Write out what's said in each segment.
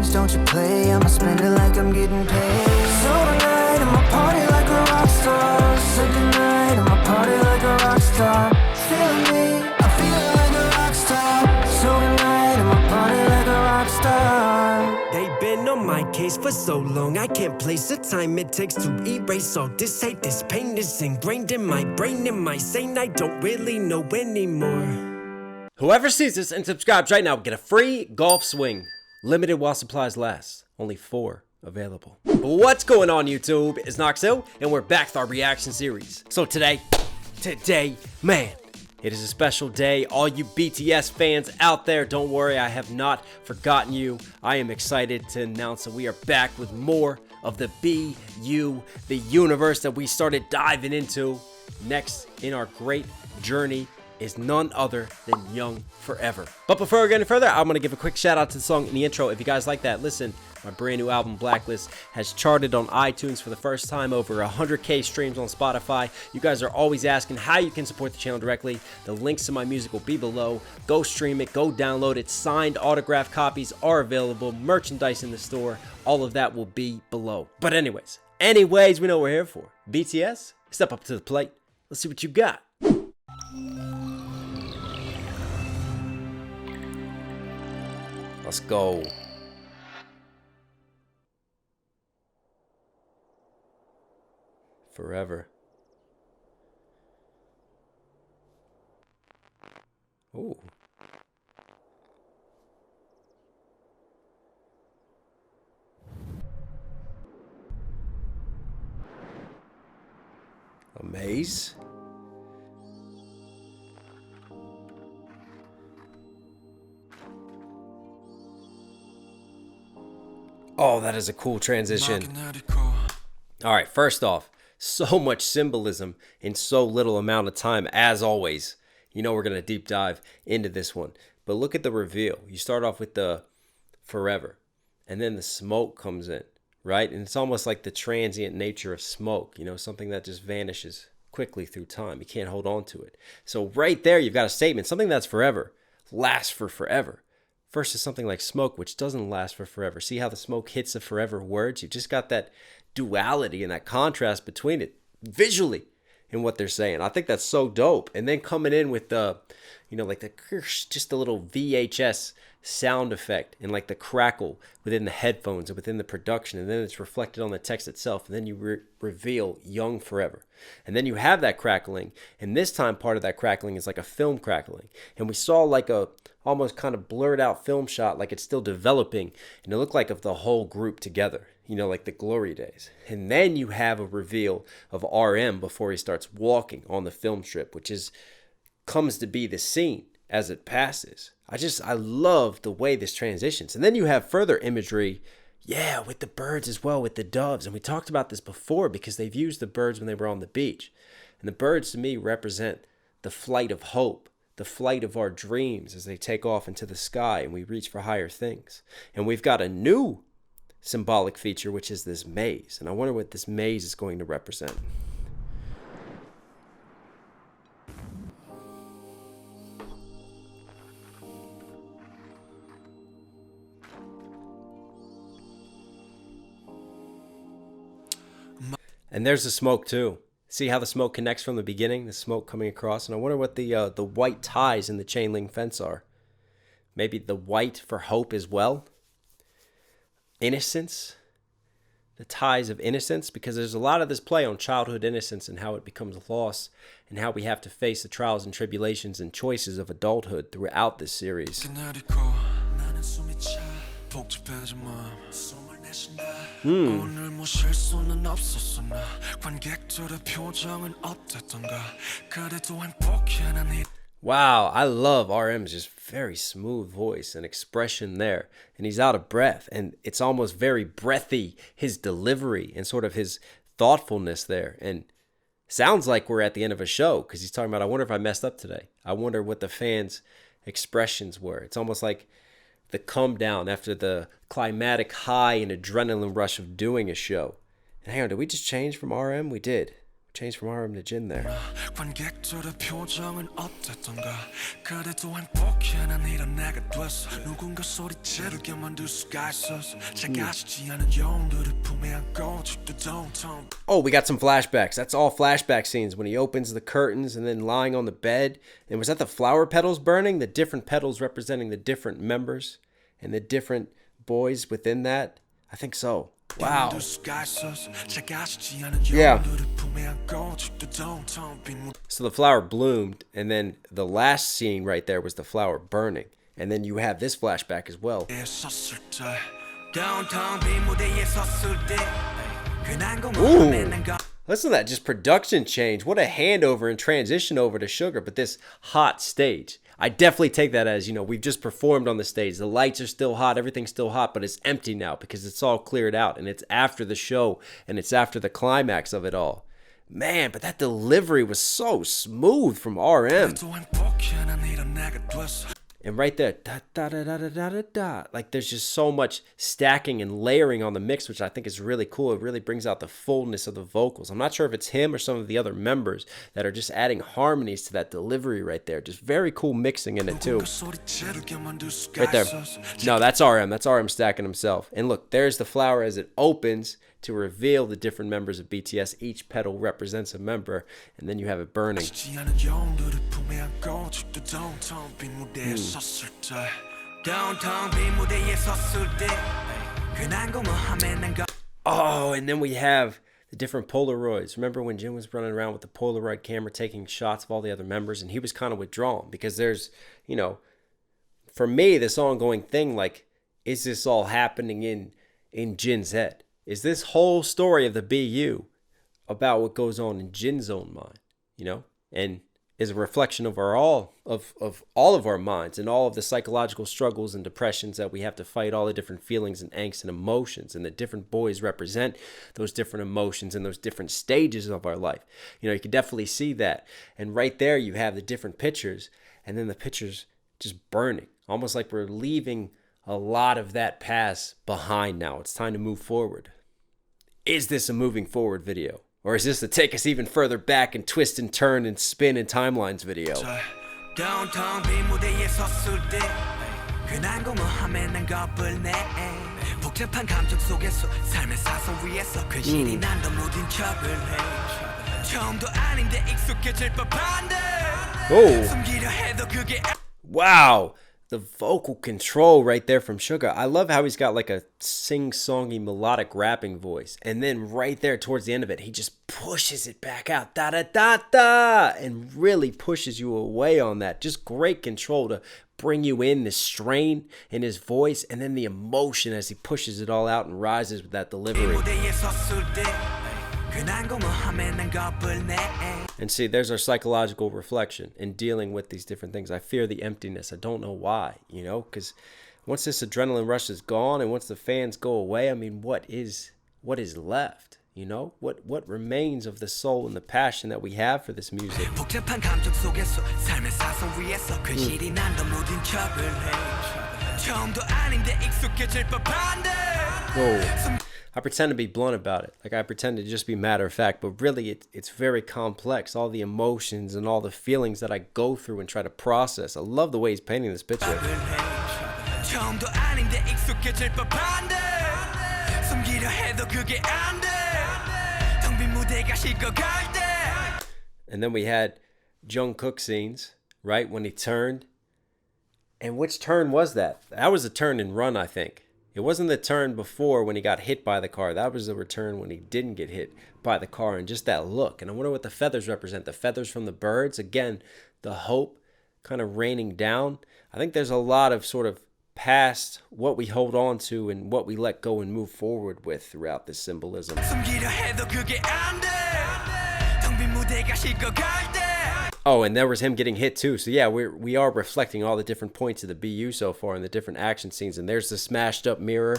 games, don't you play. I'ma spend it like I'm getting paid. So tonight I'ma party like a rock star. So tonight I'ma party like a rock star. Feeling me, I'm feeling like a rock star. So tonight I'ma party like a rock star. They've been on my case for so long, I can't place the time it takes to erase all this hate. This pain is ingrained in my brain, in my sane, I don't really know anymore. Whoever sees this and subscribes right now will get a free golf swing. Limited while supplies last. Only 4 available. What's going on, YouTube? It's Knox Hill, and we're back with our reaction series. So today, man, it is a special day. All you BTS fans out there, don't worry, I have not forgotten you. I am excited to announce that we are back with more of the BU, the universe that we started diving into. Next in our great journey is none other than Young Forever. But before we get any further, I'm going to give a quick shout out to the song in the intro. If you guys like that, listen, my brand new album, Blacklist, has charted on iTunes for the first time, over 100K streams on Spotify. You guys are always asking how you can support the channel directly. The links to my music will be below. Go stream it, go download it. Signed autograph copies are available. Merchandise in the store. All of that will be below. But anyways, we know what we're here for. BTS, step up to the plate. Let's see what you got. Let's go. Forever. Ooh. A maze. Oh, that is a cool transition. All right, first off, so much symbolism in so little amount of time, as always. You know we're going to deep dive into this one. But look at the reveal. You start off with the forever, and then the smoke comes in, right? And it's almost like the transient nature of smoke, you know, something that just vanishes quickly through time. You can't hold on to it. So right there, you've got a statement. Something that's forever lasts for forever. Versus something like smoke, which doesn't last for forever. See how the smoke hits the forever words? You've just got that duality and that contrast between it visually in what they're saying. I think that's so dope. And then coming in with the, you know, like the just a little VHS sound effect and like the crackle within the headphones and within the production, and then it's reflected on the text itself, and then you reveal Young Forever, and then you have that crackling, and this time part of that crackling is like a film crackling, and we saw like a almost kind of blurred out film shot, like it's still developing, and it looked like of the whole group together, you know, like the glory days. And then you have a reveal of RM before he starts walking on the film strip, which is comes to be the scene as it passes. I love the way this transitions. And then you have further imagery, yeah, with the birds as well, with the doves. And we talked about this before because they've used the birds when they were on the beach. And the birds to me represent the flight of hope, the flight of our dreams as they take off into the sky and we reach for higher things. And we've got a new symbolic feature, which is this maze. And I wonder what this maze is going to represent. And there's the smoke too. See how the smoke connects from the beginning? The smoke coming across. And I wonder what the white ties in the chain link fence are. Maybe the white for hope as well. Innocence. The ties of innocence. Because there's a lot of this play on childhood innocence and how it becomes lost. And how we have to face the trials and tribulations and choices of adulthood throughout this series. Wow, I love RM's just very smooth voice and expression there. And he's out of breath. And it's almost very breathy, his delivery and sort of his thoughtfulness there. And sounds like we're at the end of a show because he's talking about, I wonder if I messed up today. I wonder what the fans' expressions were. It's almost like the come down after the climatic high and adrenaline rush of doing a show. And hang on, did we just change from RM? We did. Change from RM to Jin there. 관객들의 표정은 어땠던가 그래도 행복해 난 이런 내가 됐어 누군가 소리 지르게 만들 수가 있었어 작아지지 않은 영웅들을 품에 안고 죽도 downtown. Oh, we got some flashbacks. That's all flashback scenes when he opens the curtains and then lying on the bed. And was that the flower petals burning? The different petals representing the different members and the different boys within that? I think so. Wow. Yeah. So the flower bloomed, and then the last scene right there was the flower burning. And then you have this flashback as well. Ooh. Listen to that, just production change. What a handover and transition over to Sugar, but this hot stage. I definitely take that as, you know, we've just performed on the stage. The lights are still hot, everything's still hot, but it's empty now because it's all cleared out and it's after the show and it's after the climax of it all. Man, but that delivery was so smooth from RM. And right there, da da da da da da da da. Like there's just so much stacking and layering on the mix, which I think is really cool. It really brings out the fullness of the vocals. I'm not sure if it's him or some of the other members that are just adding harmonies to that delivery right there. Just very cool mixing in it too. Right there. No, that's RM. That's RM stacking himself. And look, there's the flower as it opens to reveal the different members of BTS. Each petal represents a member, and then you have it burning. Oh, and then we have the different Polaroids. Remember when Jin was running around with the Polaroid camera taking shots of all the other members, and he was kind of withdrawn because there's, you know, for me, this ongoing thing, like, is this all happening in Jin's head? Is this whole story of the BU about what goes on in Jin's own mind, you know, and is a reflection of all of our minds and all of the psychological struggles and depressions that we have to fight, all the different feelings and angst and emotions, and the different boys represent those different emotions and those different stages of our life. You know, you can definitely see that. And right there you have the different pictures, and then the pictures just burning, almost like we're leaving a lot of that past behind now. It's time to move forward. Is this a moving forward video? Or is this to take us even further back and twist and turn and spin in timelines video? Oh. Wow. The vocal control right there from Suga. I love how he's got like a sing-songy melodic rapping voice. And then right there towards the end of it, he just pushes it back out. Da-da-da-da! And really pushes you away on that. Just great control to bring you in, the strain in his voice, and then the emotion as he pushes it all out and rises with that delivery. And see, there's our psychological reflection in dealing with these different things. I fear the emptiness. I don't know why, you know, because once this adrenaline rush is gone and once the fans go away, I mean, what is left? You know, what remains of the soul and the passion that we have for this music? Whoa. I pretend to be blunt about it. Like I pretend to just be matter of fact, but really it's very complex. All the emotions and all the feelings that I go through and try to process. I love the way he's painting this picture. And then we had Jungkook scenes, right? When he turned. And which turn was that? That was a turn and run, I think. It wasn't the turn before when he got hit by the car. That was the return when he didn't get hit by the car, and just that look. And I wonder what the feathers represent. The feathers from the birds. Again, the hope kind of raining down. I think there's a lot of sort of past what we hold on to and what we let go and move forward with throughout this symbolism. Oh, and there was him getting hit too. So yeah, we are reflecting all the different points of the BU so far and the different action scenes. And there's the smashed up mirror.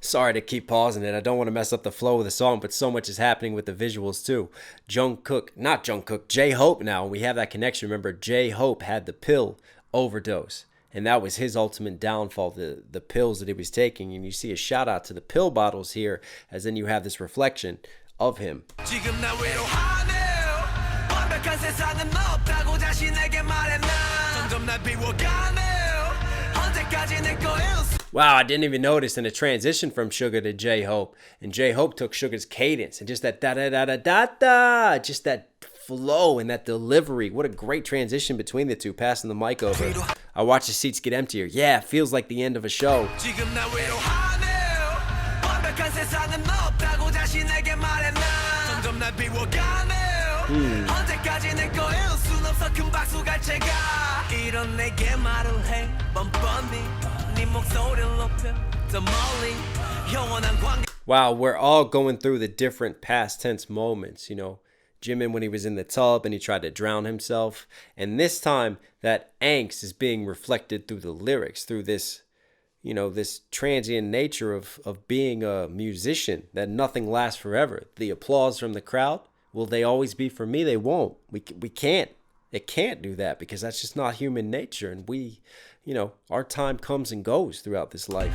Sorry to keep pausing it. I don't want to mess up the flow of the song, but so much is happening with the visuals too. J-Hope now. We have that connection. Remember, J-Hope had the pill overdose. And that was his ultimate downfall, the pills that he was taking. And you see a shout out to the pill bottles here, as then you have this reflection of him. Wow, I didn't even notice in a transition from Sugar to J-Hope. And J-Hope took Sugar's cadence and just that da-da-da-da-da-da, just that flow and that delivery. What a great transition between the two, passing the mic over. I watch the seats get emptier. Yeah, it feels like the end of a show. Wow, we're all going through the different past tense moments, you know. Jimin when he was in the tub and he tried to drown himself. And this time that angst is being reflected through the lyrics, through this, you know, this transient nature of being a musician, that nothing lasts forever. The applause from the crowd, will they always be for me? They won't. We can't. It can't do that because that's just not human nature. And we, you know, our time comes and goes throughout this life.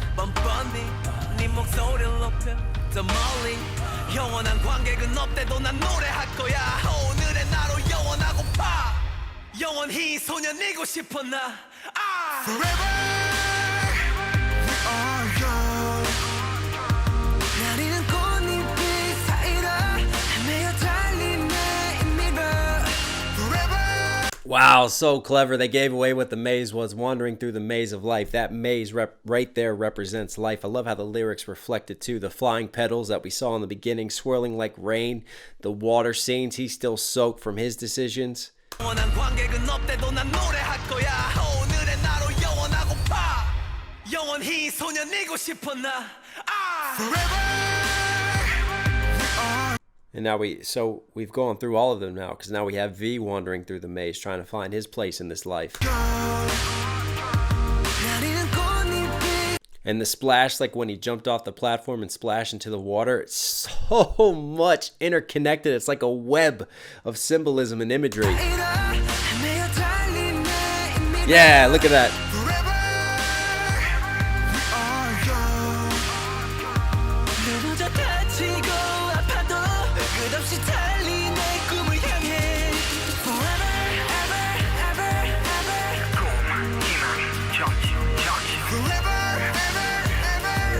Wow, so clever. They gave away what the maze was, wandering through the maze of life. That maze right there represents life. I love how the lyrics reflect it too. The flying petals that we saw in the beginning, swirling like rain. The water scenes, he's still soaked from his decisions. And now we've gone through all of them now, because now we have V wandering through the maze, trying to find his place in this life. And the splash, like when he jumped off the platform and splashed into the water, it's so much interconnected. It's like a web of symbolism and imagery. Yeah, look at that.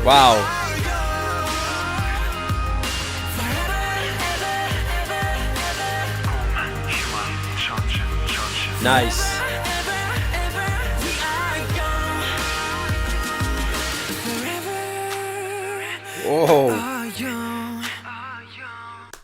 Wow. Nice. Whoa.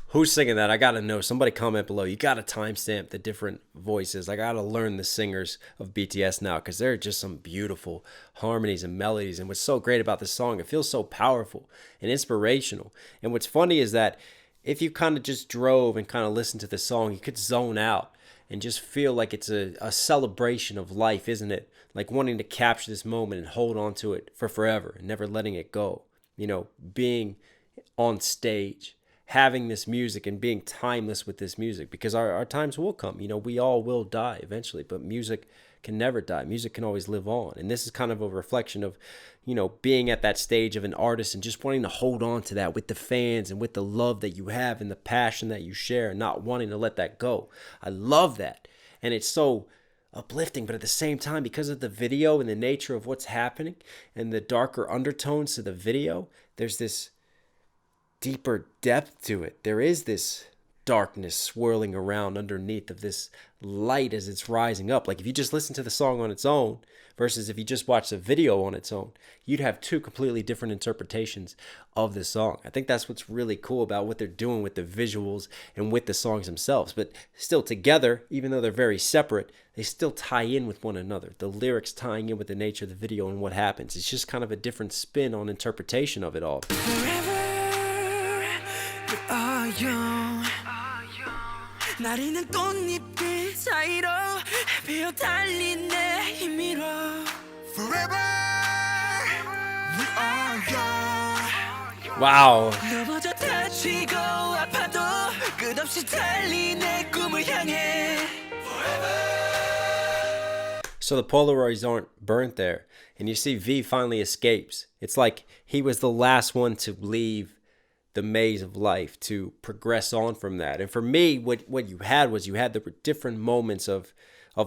Who's singing that? I gotta know. Somebody comment below. You gotta timestamp the different voices. I gotta learn the singers of BTS now, because there are just some beautiful harmonies and melodies. And what's so great about this song, it feels so powerful and inspirational. And what's funny is that if you kind of just drove and kind of listened to the song, you could zone out and just feel like it's a celebration of life, isn't it? Like wanting to capture this moment and hold on to it for forever and never letting it go. You know, being on stage, having this music and being timeless with this music, because our times will come. You know, we all will die eventually, but music can never die. Music can always live on. And this is kind of a reflection of, you know, being at that stage of an artist and just wanting to hold on to that with the fans and with the love that you have and the passion that you share and not wanting to let that go. I love that. And it's so uplifting, but at the same time, because of the video and the nature of what's happening and the darker undertones to the video, there's this deeper depth to it. There is this darkness swirling around underneath of this light as it's rising up. Like if you just listen to the song on its own versus if you just watch the video on its own, you'd have two completely different interpretations of the song. I think that's what's really cool about what they're doing with the visuals and with the songs themselves. But still together, even though they're very separate, they still tie in with one another. The lyrics tying in with the nature of the video and what happens. It's just kind of a different spin on interpretation of it all. 나리는 꽃잎들 사이로 헤매어 달린 내 힘으로 Forever we are young. Wow. 넘어져 다치고 아파도 끝없이 달린 내 꿈을 향해 So the Polaroids aren't burnt there. And you see V finally escapes. It's like he was the last one to leave the maze of life, to progress on from that. And for me, what you had was you had the different moments of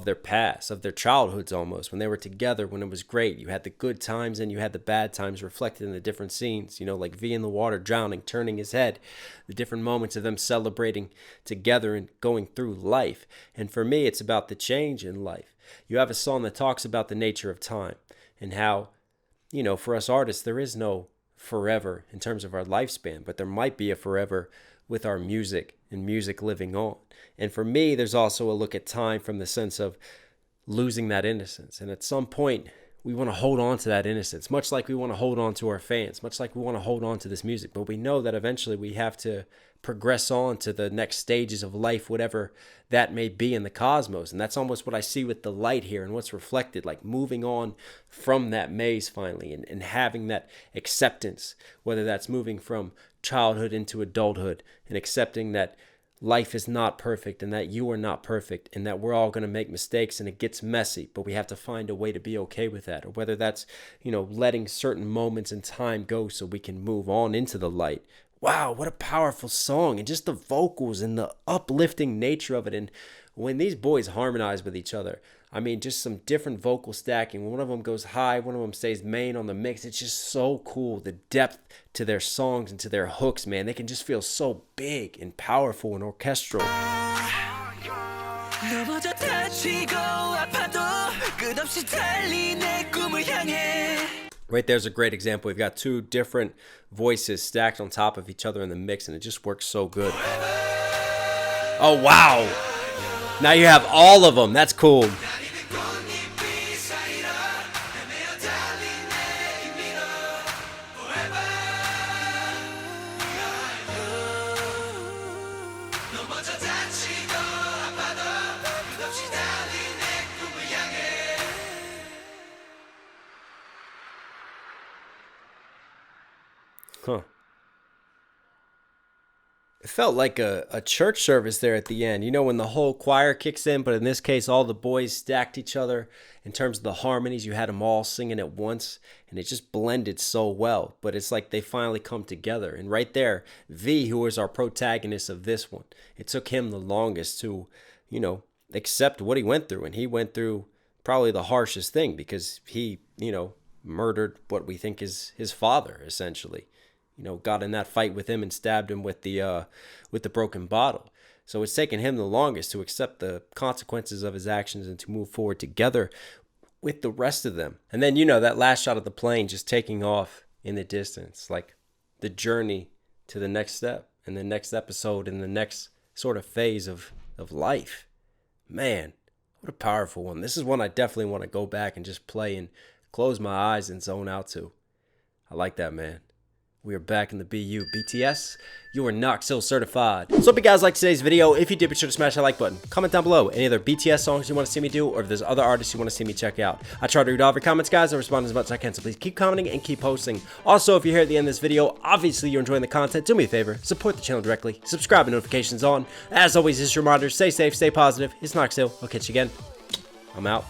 their past, of their childhoods almost, when they were together, when it was great. You had the good times and you had the bad times reflected in the different scenes, you know, like V in the water drowning, turning his head, the different moments of them celebrating together and going through life. And for me, it's about the change in life. You have a song that talks about the nature of time and how, you know, for us artists, there is no forever in terms of our lifespan, but there might be a forever with our music and music living on. And for me, there's also a look at time from the sense of losing that innocence. And at some point, we want to hold on to that innocence, much like we want to hold on to our fans, much like we want to hold on to this music. But we know that eventually we have to progress on to the next stages of life, whatever that may be in the cosmos. And that's almost what I see with the light here and what's reflected, like moving on from that maze finally and having that acceptance, whether that's moving from childhood into adulthood and accepting that life is not perfect and that you are not perfect and that we're all going to make mistakes and it gets messy, but we have to find a way to be okay with that. Or whether that's, you know, letting certain moments in time go so we can move on into the light. Wow, what a powerful song, and just the vocals and the uplifting nature of it. And when these boys harmonize with each other, I mean, just some different vocal stacking. One of them goes high, one of them stays main on the mix. It's just so cool. The depth to their songs and to their hooks, man. They can just feel so big and powerful and orchestral. Right there's a great example. We've got two different voices stacked on top of each other in the mix, and it just works so good. Oh, wow. Now you have all of them. That's cool. Huh. It felt like a church service there at the end. You know, when the whole choir kicks in, but in this case, all the boys stacked each other in terms of the harmonies. You had them all singing at once, and it just blended so well. But it's like they finally come together. And right there, V, who was our protagonist of this one, it took him the longest to, you know, accept what he went through. And he went through probably the harshest thing because he, you know, murdered what we think is his father, essentially. You know, got in that fight with him and stabbed him with the broken bottle. So it's taken him the longest to accept the consequences of his actions and to move forward together with the rest of them. And then, you know, that last shot of the plane just taking off in the distance, like the journey to the next step and the next episode and the next sort of phase of life. Man, what a powerful one. This is one I definitely want to go back and just play and close my eyes and zone out to. I like that, man. We are back in the BU. BTS, you are Knox Hill certified. So hope you guys liked today's video. If you did, be sure to smash that like button. Comment down below any other BTS songs you want to see me do, or if there's other artists you want to see me check out. I try to read all of your comments, guys, and respond as much as I can, so please keep commenting and keep posting. Also, if you're here at the end of this video, obviously you're enjoying the content, do me a favor, support the channel directly, subscribe and notifications on. As always, this is your reminder, stay safe, stay positive. It's Knox Hill. I'll catch you again. I'm out.